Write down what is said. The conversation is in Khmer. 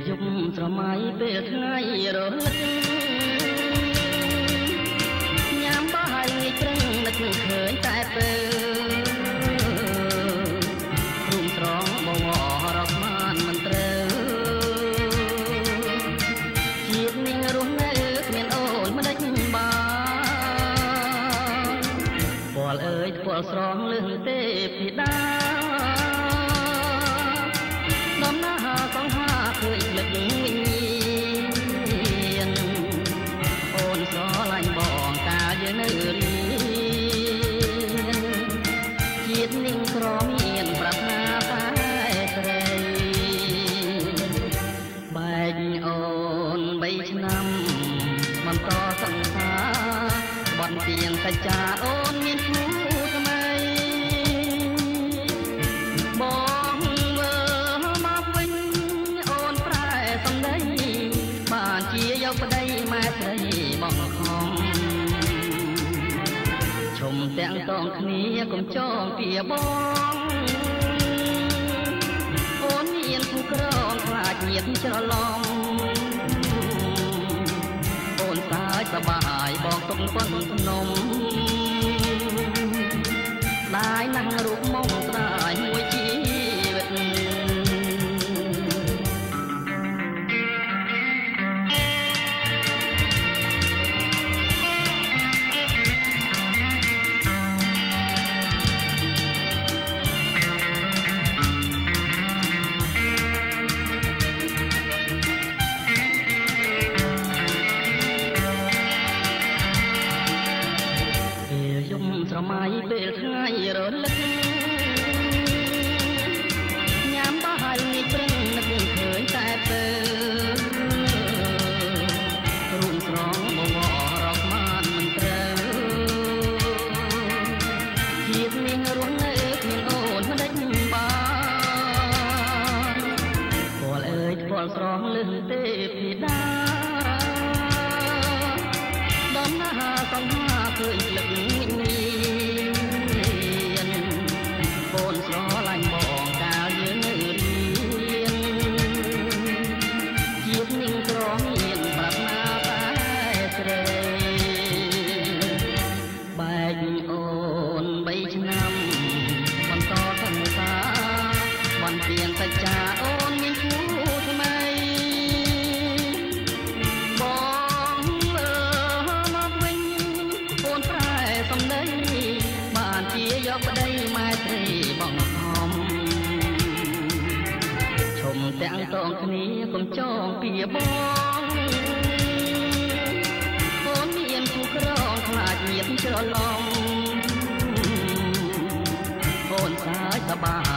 យប់ស្រមៃពេលថ្ងៃរលឹកញ៉ាំបាយងាយព្រឹងនឹកឃើញតែពេលរួមស្រងបវរកបានមិនត្រូវជាតិនាងរស់នៅគ្មានអូនមិនដេចបានពលអើយពលស្រងលឹងទេពីដាដំណើរកងហាឃើញលឹកវិញ្ញាណអូនស្រឡាញ់បងកាលយើងនៅរៀនជាតិនាងក្រមានប្រាថ្នាតែស្រីបែកអូន3ឆ្នាំបន្តសង្សារបន់ទៀងសច្ចាអូនមានគូថ្មីបងមើលមកវិញអូនប្រែសម្ដីបានជាយកប្តីម៉ែស្រីបងខំឈុំទាំងតងគ្នាកុំចងពីបងអូនមានគូក្រងខ្លាចញាតច្រឡំអូនសាយសបាយបងទុកប៉ុនភ្នំដាយណាស់រូបមកស្ដាយមួយជីវិតស្រមៃពេលថ្ងៃរលឹកញ៉ាំបាយងាយព្រឹងនឹកឃើញតែពេលរួមស្រងបវរកបានមិនត្រូវជាតិនាងរស់នៅគ្មានអូនមិនដេចបានពលអើយពលស្រងលឹងទេពីដាដំណើរកងហាឃើញលឹកឆ្នាំបន្តសង្សារបានទៀងសច្ចាអូនមានគូថ្មីបងមើលមកវិញអូនប្រែសម្ដីបានជាយកប្តីម៉ែស្រីបងខំឈុំទាំងតងគ្នាកុំចងពីបងអូនមានគូក្រងខ្លាចញាតច្រឡំអូនសាយសបាយ